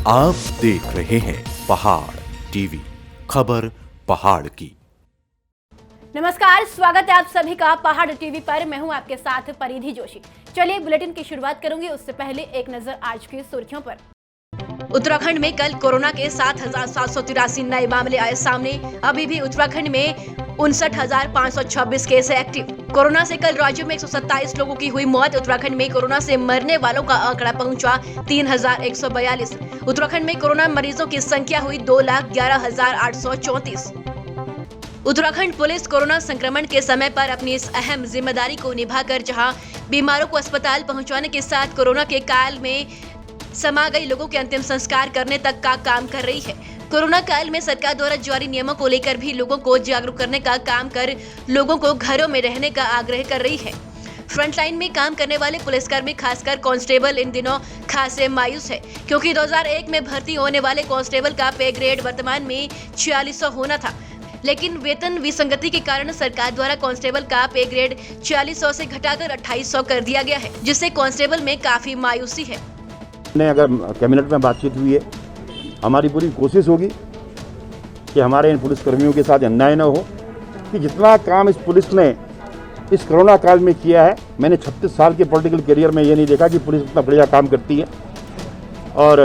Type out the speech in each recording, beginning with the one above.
आप देख रहे हैं पहाड़ टीवी, खबर पहाड़ की। नमस्कार, स्वागत है आप सभी का पहाड़ टीवी पर। मैं हूं आपके साथ परिधि जोशी। चलिए बुलेटिन की शुरुआत करूंगी, उससे पहले एक नजर आज की सुर्खियों पर। उत्तराखंड में कल कोरोना के 7,783 नए मामले आए सामने। अभी भी उत्तराखंड में 59,526 केस है एक्टिव। कोरोना से कल राज्य में 127 लोगों की हुई मौत। उत्तराखंड में कोरोना से मरने वालों का आंकड़ा पहुंचा 3,142। उत्तराखंड में कोरोना मरीजों की संख्या हुई 2,11,834। उत्तराखंड पुलिस कोरोना संक्रमण के समय पर अपनी इस अहम जिम्मेदारी को निभाकर जहां बीमारों को अस्पताल पहुंचाने के साथ कोरोना के काल में समा गई लोगों के अंतिम संस्कार करने तक का काम कर रही है। कोरोना काल में सरकार द्वारा जारी नियमों को लेकर भी लोगों को जागरूक करने का काम कर लोगों को घरों में रहने का आग्रह कर रही है। फ्रंटलाइन में काम करने वाले पुलिसकर्मी खासकर कांस्टेबल इन दिनों खासे मायूस है, क्योंकि 2001 में भर्ती होने वाले कांस्टेबल का पे ग्रेड वर्तमान में 4600 होना था, लेकिन वेतन विसंगति के कारण सरकार द्वारा कांस्टेबल का पे ग्रेड 4600 से घटाकर 2800 कर दिया गया है, जिससे कांस्टेबल में काफी मायूसी है। अगर कैबिनेट में बातचीत हुई है, हमारी पूरी कोशिश होगी कि हमारे इन पुलिसकर्मियों के साथ अन्याय न हो, कि जितना काम इस पुलिस ने इस कोरोना काल में किया है, मैंने 36 साल के पॉलिटिकल करियर में ये नहीं देखा कि पुलिस इतना बढ़िया काम करती है और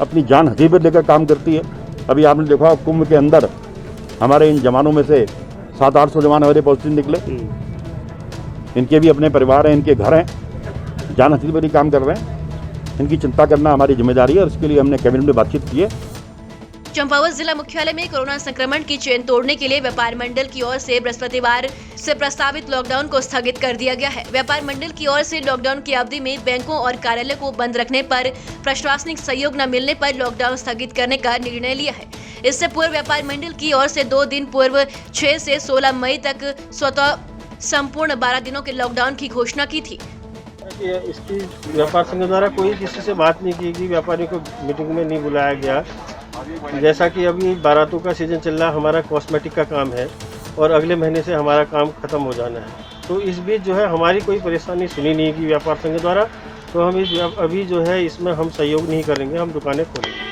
अपनी जान हथेली पर लेकर काम करती है। अभी आपने देखा कुंभ के अंदर हमारे इन जवानों में से 700-800 जवान हमारे पॉजिटिव निकले। इनके भी अपने परिवार हैं, इनके घर हैं, जान हथेली पर ही काम कर रहे हैं। इनकी चिंता करना हमारी जिम्मेदारी है और इसके लिए हमने कैबिनेट में बातचीत की है। चंपावत जिला मुख्यालय में कोरोना संक्रमण की चेन तोड़ने के लिए व्यापार मंडल की ओर से बृहस्पतिवार से प्रस्तावित लॉकडाउन को स्थगित कर दिया गया है। व्यापार मंडल की ओर से लॉकडाउन की अवधि में बैंकों और कार्यालय को बंद रखने पर प्रशासनिक सहयोग न मिलने पर लॉकडाउन स्थगित करने का निर्णय लिया है। इससे पूर्व व्यापार मंडल की ओर से 2 दिन पूर्व 6 से 16 मई तक स्वतः संपूर्ण 12 दिनों के लॉकडाउन की घोषणा की थी। इसकी व्यापार संघ द्वारा कोई किसी से बात नहीं की गई, व्यापारियों को मीटिंग में नहीं बुलाया गया। जैसा कि अभी बारातों का सीजन चल रहा है, हमारा कॉस्मेटिक का काम है और अगले महीने से हमारा काम खत्म हो जाना है, तो इस बीच जो है हमारी कोई परेशानी सुनी नहीं की व्यापार संघ द्वारा, तो हम अभी जो है इसमें हम सहयोग नहीं करेंगे, हम दुकानें खोलेंगे।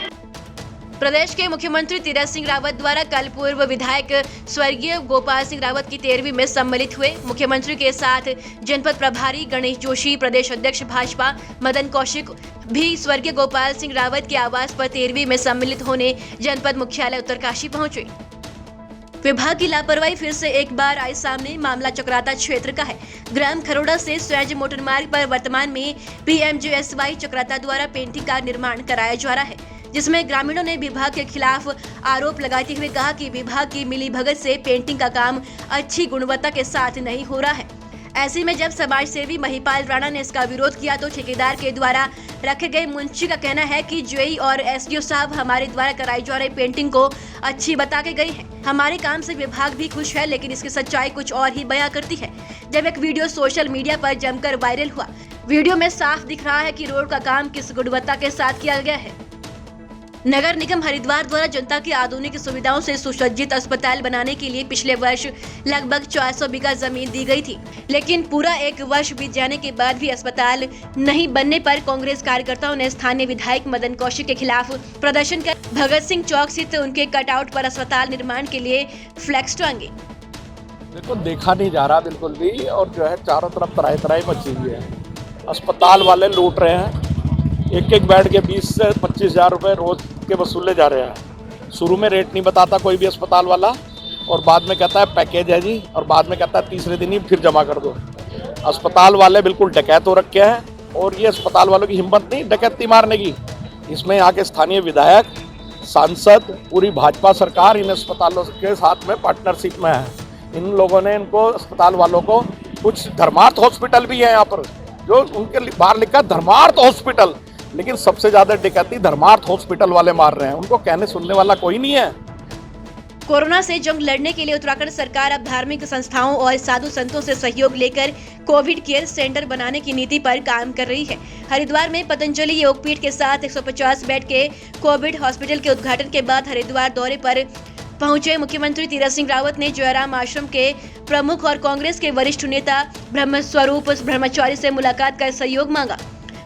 प्रदेश के मुख्यमंत्री तीरथ सिंह रावत द्वारा कल पूर्व विधायक स्वर्गीय गोपाल सिंह रावत की 13वीं में सम्मिलित हुए। मुख्यमंत्री के साथ जनपद प्रभारी गणेश जोशी, प्रदेश अध्यक्ष भाजपा मदन कौशिक भी स्वर्गीय गोपाल सिंह रावत के आवास पर 13वीं में सम्मिलित होने जनपद मुख्यालय उत्तरकाशी पहुंचे। विभाग की लापरवाही फिर से एक बार आई सामने। मामला चक्राता क्षेत्र का है। ग्राम खरोड़ा से स्वैज मोटर मार्ग पर वर्तमान में PMJSY चक्राता द्वारा पेंटिंग का निर्माण कराया जा रहा है, जिसमें ग्रामीणों ने विभाग के खिलाफ आरोप लगाते हुए कहा कि विभाग की मिलीभगत से पेंटिंग का काम अच्छी गुणवत्ता के साथ नहीं हो रहा है। ऐसे में जब समाज सेवी महिपाल राणा ने इसका विरोध किया तो ठेकेदार के द्वारा रखे गए मुंशी का कहना है कि जेई और SDO साहब हमारे द्वारा कराई जा रही पेंटिंग को अच्छी बता के गए हैं। हमारे काम से विभाग भी खुश है, लेकिन इसकी सच्चाई कुछ और ही बयां करती है। जब एक वीडियो सोशल मीडिया पर जमकर वायरल हुआ, वीडियो में साफ दिख रहा है कि रोड का काम किस गुणवत्ता के साथ किया गया है। नगर निगम हरिद्वार द्वारा जनता की आधुनिक सुविधाओं से सुसज्जित अस्पताल बनाने के लिए पिछले वर्ष लगभग 400 बीघा जमीन दी गई थी, लेकिन पूरा 1 वर्ष बीत जाने के बाद भी अस्पताल नहीं बनने पर कांग्रेस कार्यकर्ताओं ने स्थानीय विधायक मदन कौशिक के खिलाफ प्रदर्शन कर भगत सिंह चौक स्थित उनके कटआउट पर अस्पताल निर्माण के लिए फ्लैक्स टांगे। देखो, देखा नहीं जा रहा बिल्कुल भी, और जो है चारों तरफ तराई मची हुई है। अस्पताल वाले लूट रहे हैं, एक बेड के 20 से 25 हज़ार रुपये रोज के वसूले जा रहे हैं। शुरू में रेट नहीं बताता कोई भी अस्पताल वाला, और बाद में कहता है पैकेज है जी, और बाद में कहता है तीसरे दिन ही फिर जमा कर दो। अस्पताल वाले बिल्कुल डकैत हो रखे हैं, और ये अस्पताल वालों की हिम्मत नहीं डकैती मारने की। इसमें यहाँ के स्थानीय विधायक, सांसद, पूरी भाजपा सरकार इन अस्पतालों के साथ में पार्टनरशिप में है। इन लोगों ने इनको अस्पताल वालों को, कुछ धर्मार्थ हॉस्पिटल भी है यहाँ पर, जो उनके बाहर लिखा धर्मार्थ हॉस्पिटल, लेकिन सबसे ज्यादा डकैती धर्मार्थ हॉस्पिटल वाले मार रहे हैं। उनको कहने सुनने वाला कोई नहीं है। कोरोना से जंग लड़ने के लिए उत्तराखंड सरकार अब धार्मिक संस्थाओं और साधु संतों से सहयोग लेकर कोविड केयर सेंटर बनाने की नीति पर काम कर रही है। हरिद्वार में पतंजलि योगपीठ के साथ 150 बेड के कोविड हॉस्पिटल के उद्घाटन के बाद हरिद्वार दौरे पर पहुंचे मुख्यमंत्री तीरथ सिंह रावत ने जयराम आश्रम के प्रमुख और कांग्रेस के वरिष्ठ नेता ब्रह्मस्वरूप ब्रह्मचारी से मुलाकात कर सहयोग मांगा।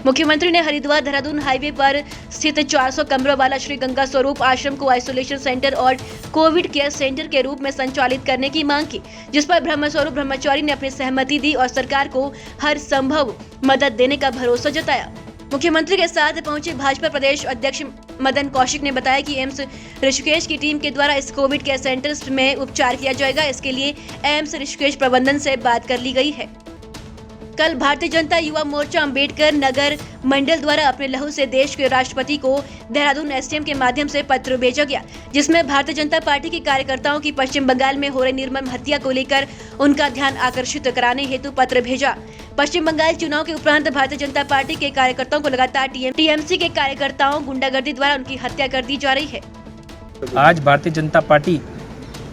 मुख्यमंत्री ने हरिद्वार देहरादून हाईवे पर स्थित 400 कमरों वाला श्री गंगा स्वरूप आश्रम को आइसोलेशन सेंटर और कोविड केयर सेंटर के रूप में संचालित करने की मांग की, जिस पर ब्रह्मस्वरूप ब्रह्मचारी ने अपनी सहमति दी और सरकार को हर संभव मदद देने का भरोसा जताया। मुख्यमंत्री के साथ पहुंचे भाजपा प्रदेश अध्यक्ष मदन कौशिक ने बताया कि एम्स ऋषिकेश की टीम के द्वारा इस कोविड केयर सेंटर में उपचार किया जाएगा। इसके लिए एम्स ऋषिकेश प्रबंधन से बात कर ली गई है। कल भारतीय जनता युवा मोर्चा अंबेडकर नगर मंडल द्वारा अपने लहू से देश के राष्ट्रपति को देहरादून एसडीएम के माध्यम से पत्र भेजा गया, जिसमें भारतीय जनता पार्टी के कार्यकर्ताओं की पश्चिम बंगाल में हो रही निर्मम हत्या को लेकर उनका ध्यान आकर्षित कराने हेतु पत्र भेजा। पश्चिम बंगाल चुनाव के उपरांत भारतीय जनता पार्टी के कार्यकर्ताओं को लगातार टीएमसी के कार्यकर्ताओं गुंडागर्दी द्वारा उनकी हत्या कर दी जा रही है। आज भारतीय जनता पार्टी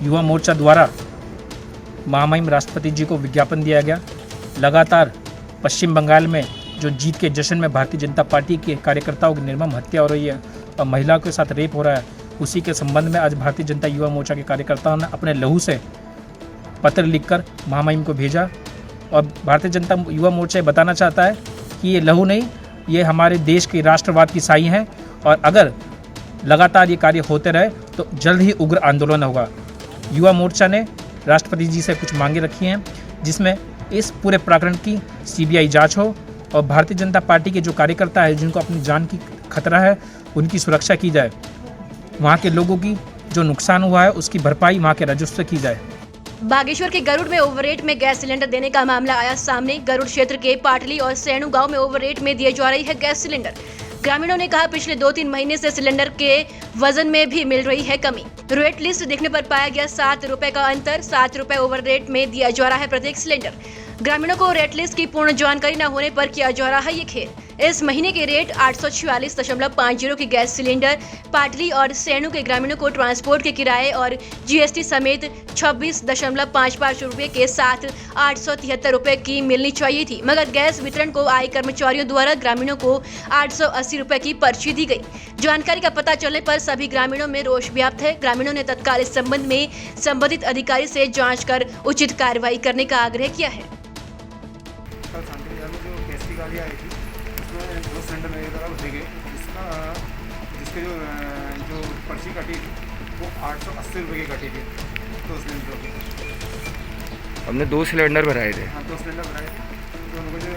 युवा मोर्चा द्वारा महामहिम राष्ट्रपति जी को विज्ञापन दिया गया। लगातार पश्चिम बंगाल में जो जीत के जश्न में भारतीय जनता पार्टी के कार्यकर्ताओं की निर्मम हत्या हो रही है और महिलाओं के साथ रेप हो रहा है, उसी के संबंध में आज भारतीय जनता युवा मोर्चा के कार्यकर्ताओं ने अपने लहू से पत्र लिखकर महामहिम को भेजा। और भारतीय जनता युवा मोर्चा बताना चाहता है कि ये लहू नहीं, ये हमारे देश की राष्ट्रवाद की साई है और अगर लगातार ये कार्य होते रहे तो जल्द ही उग्र आंदोलन होगा। युवा मोर्चा ने राष्ट्रपति जी से कुछ मांगे रखी हैं, जिसमें इस पूरे प्रकरण की सीबीआई जांच हो और भारतीय जनता पार्टी के जो कार्यकर्ता है जिनको अपनी जान की खतरा है उनकी सुरक्षा की जाए। वहाँ के लोगों की जो नुकसान हुआ है उसकी भरपाई वहाँ के राजस्व से की जाए। बागेश्वर के गरुड़ में ओवररेट में गैस सिलेंडर देने का मामला आया सामने। गरुड़ क्षेत्र के पाटली और सैणु गांव में ओवररेट में दिए जा रही है गैस सिलेंडर। ग्रामीणों ने कहा पिछले 2-3 महीने से सिलेंडर के वजन में भी मिल रही है कमी। रेट लिस्ट देखने पर पाया गया 7 रुपए का अंतर। 7 रुपए ओवर रेट में दिया जा रहा है प्रत्येक सिलेंडर। ग्रामीणों को रेट लिस्ट की पूर्ण जानकारी न होने पर किया जा रहा है ये खेल। इस महीने के रेट 846.50 की गैस सिलेंडर पाटली और सैणु के ग्रामीणों को ट्रांसपोर्ट के किराए और जीएसटी समेत 26.55 रुपए के साथ 873 रुपए की मिलनी चाहिए थी, मगर गैस वितरण को आए कर्मचारियों द्वारा ग्रामीणों को 880 रुपए की पर्ची दी गई। जानकारी का पता चलने पर सभी ग्रामीणों में रोष व्याप्त है। ग्रामीणों ने तत्काल इस संबंध में संबंधित अधिकारी से जाँच कर उचित कार्रवाई करने का आग्रह किया है। कल शांति बाजार में जो गैस की गाड़ी आई थी उसमें 2 सिलेंडर मेरी तरफ दे गए, जिसके जो पर्ची कटी थी वो 880 रुपये की कटी थी 2 सिलेंडरों की। हमने 2 सिलेंडर भराए थे। हाँ 2 सिलेंडर भराए थे, तो उनको जो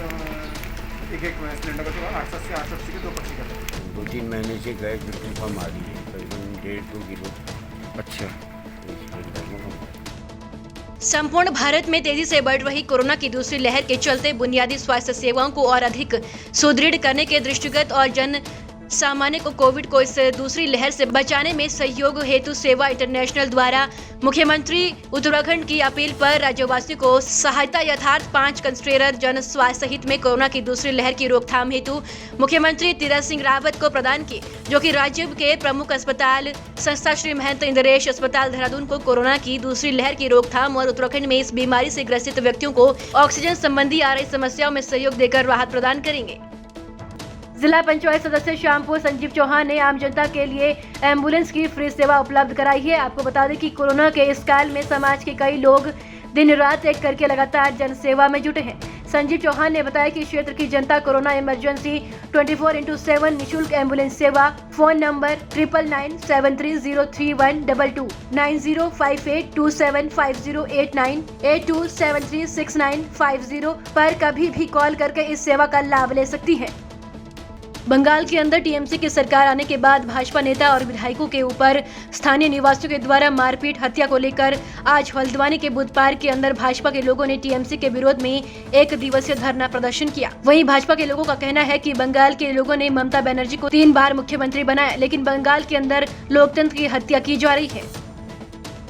एक सिलेंडर का जो 880 की 2 पर्ची कटी। 2-3 महीने से गैस बिल्कुल कम आ रही है, करीबन 1.5-2 किलो। अच्छा, संपूर्ण भारत में तेजी से बढ़ रही कोरोना की दूसरी लहर के चलते बुनियादी स्वास्थ्य सेवाओं को और अधिक सुदृढ़ करने के दृष्टिगत और जन सामान्य को कोविड को इस दूसरी लहर से बचाने में सहयोग हेतु सेवा इंटरनेशनल द्वारा मुख्यमंत्री उत्तराखंड की अपील पर राज्यवासियों को सहायता यथार्थ 5 कंस्ट्रेटर जन स्वास्थ्य सहित में कोरोना की दूसरी लहर की रोकथाम हेतु मुख्यमंत्री तीरथ सिंह रावत को प्रदान की, जो कि राज्य के प्रमुख अस्पताल संस्था श्री महंत इंद्रेश अस्पताल देहरादून को कोरोना की दूसरी लहर की रोकथाम और उत्तराखंड में इस बीमारी से ग्रसित व्यक्तियों को ऑक्सीजन संबंधी आ रही समस्याओं में सहयोग देकर राहत प्रदान करेंगे। जिला पंचायत सदस्य श्यामपुर संजीव चौहान ने आम जनता के लिए एम्बुलेंस की फ्री सेवा उपलब्ध कराई है। आपको बता दें कि कोरोना के इस काल में समाज के कई लोग दिन रात एक करके लगातार जन सेवा में जुटे हैं। संजीव चौहान ने बताया कि क्षेत्र की जनता कोरोना इमरजेंसी 24/7 निःशुल्क एम्बुलेंस सेवा फोन नंबर 9997303122 9058275089 82736950 पर कभी भी कॉल करके इस सेवा का लाभ ले सकती है। बंगाल के अंदर टीएमसी की सरकार आने के बाद भाजपा नेता और विधायकों के ऊपर स्थानीय निवासियों के द्वारा मारपीट हत्या को लेकर आज हल्द्वानी के बुद्ध पार्क के अंदर भाजपा के लोगों ने टीएमसी के विरोध में 1 दिवसीय धरना प्रदर्शन किया। वहीं भाजपा के लोगों का कहना है कि बंगाल के लोगों ने ममता बनर्जी को 3 बार मुख्यमंत्री बनाया, लेकिन बंगाल के अंदर लोकतंत्र की हत्या की जा रही है।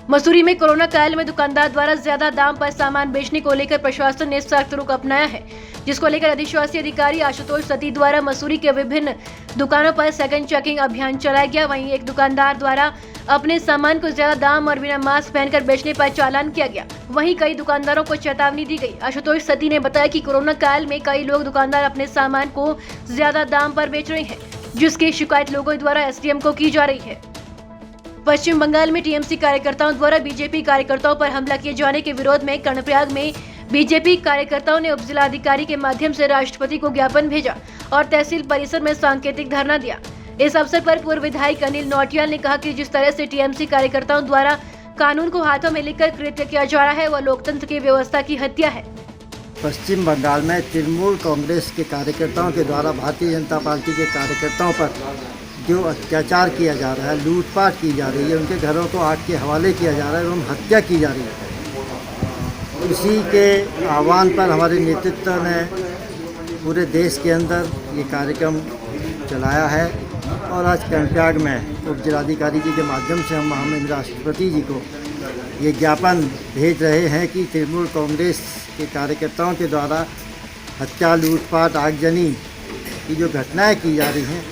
मसूरी में कोरोना काल में दुकानदार द्वारा ज्यादा दाम पर सामान बेचने को लेकर प्रशासन ने सख्त रुख अपनाया है, जिसको लेकर अधिशासी अधिकारी आशुतोष सती द्वारा मसूरी के विभिन्न दुकानों पर सेकंड चेकिंग अभियान चलाया गया। वहीं एक दुकानदार द्वारा अपने सामान को ज्यादा दाम और बिना मास्क पहनकर बेचने पर चालान किया गया। वहीं कई दुकानदारों को चेतावनी दी गई। आशुतोष सती ने बताया कि कोरोना काल में कई लोग दुकानदार अपने सामान को ज्यादा दाम पर बेच रहे हैं, जिसकी शिकायत लोगों द्वारा एसडीएम को की जा रही है। पश्चिम बंगाल में टीएमसी कार्यकर्ताओं द्वारा बीजेपी कार्यकर्ताओं पर हमला किए जाने के विरोध में कर्णप्रयाग में बीजेपी कार्यकर्ताओं ने उप जिलाधिकारी के माध्यम से राष्ट्रपति को ज्ञापन भेजा और तहसील परिसर में सांकेतिक धरना दिया। इस अवसर पर पूर्व विधायक अनिल नौटियाल ने कहा कि जिस तरह से टीएमसी कार्यकर्ताओं द्वारा कानून को हाथों में लेकर कृत्य किया जा रहा है वह लोकतंत्र की व्यवस्था की हत्या है। पश्चिम बंगाल में तृणमूल कांग्रेस के कार्यकर्ताओं के द्वारा भारतीय जनता पार्टी के कार्यकर्ताओं पर जो अत्याचार किया जा रहा है, लूटपाट की जा रही है, उनके घरों को आग के हवाले किया जा रहा है एवं हत्या की जा रही है। इसी के आह्वान पर हमारे नेतृत्व ने पूरे देश के अंदर ये कार्यक्रम चलाया है और आज कर्नाटक में उप जिलाधिकारी जी के माध्यम से हम महामहिम राष्ट्रपति जी को ये ज्ञापन भेज रहे हैं कि तृणमूल कांग्रेस के कार्यकर्ताओं के द्वारा हत्या, लूटपाट, आगजनी की जो घटनाएं की जा रही हैं।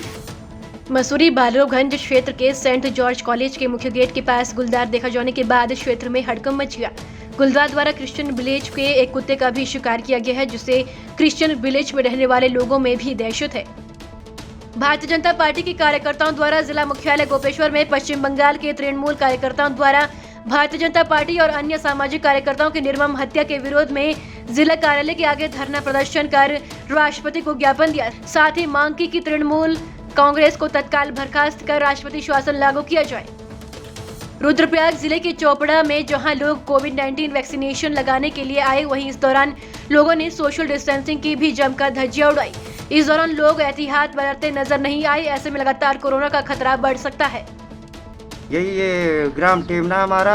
मसूरी बालोगंज क्षेत्र के सेंट जॉर्ज कॉलेज के मुख्य गेट के पास गुलदार देखा जाने के बाद क्षेत्र में हड़कंप मच गया। गुलदार द्वारा क्रिश्चियन विलेज के एक कुत्ते का भी शिकार किया गया है, जिससे क्रिश्चियन विलेज में रहने वाले लोगों में भी दहशत है। भारतीय जनता पार्टी के कार्यकर्ताओं द्वारा जिला मुख्यालय गोपेश्वर में पश्चिम बंगाल के तृणमूल कार्यकर्ताओं द्वारा भारतीय जनता पार्टी और अन्य सामाजिक कार्यकर्ताओं की निर्मम हत्या के विरोध में जिला कार्यालय के आगे धरना प्रदर्शन कर राष्ट्रपति को ज्ञापन दिया। साथ ही मांग की कि तृणमूल कांग्रेस को तत्काल बर्खास्त कर राष्ट्रपति शासन लागू किया जाए। रुद्रप्रयाग जिले के चोपड़ा में जहां लोग कोविड-19 वैक्सीनेशन लगाने के लिए आए, वहीं इस दौरान लोगों ने सोशल डिस्टेंसिंग की भी जमकर धज्जियां उड़ाई। इस दौरान लोग एहतियात बरतते नजर नहीं आए। ऐसे में लगातार कोरोना का खतरा बढ़ सकता है। ये ग्राम टेमना हमारा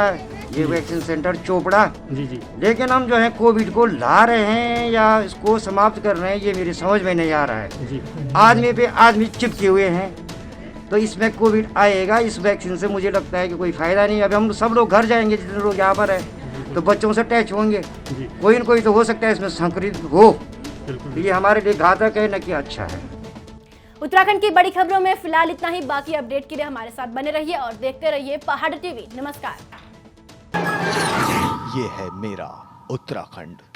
ये वैक्सीन सेंटर चोपड़ा जी। लेकिन हम जो है कोविड को ला रहे हैं या इसको समाप्त कर रहे हैं, ये मेरी समझ में नहीं आ रहा है जी। आदमी पे आदमी चिपके हुए हैं, तो इसमें कोविड आएगा। इस वैक्सीन से मुझे लगता है कि कोई फायदा नहीं। अभी हम सब लोग घर जाएंगे, जितने लोग यहाँ पर है तो बच्चों से टच होंगे, कोई न कोई तो हो सकता है इसमें संक्रमित हो। तो ये हमारे लिए घातक है, न कि अच्छा है। उत्तराखंड की बड़ी खबरों में फिलहाल इतना ही। बाकी अपडेट के लिए हमारे साथ बने रहिए और देखते रहिए पहाड़ टीवी। नमस्कार। ये है मेरा उत्तराखंड।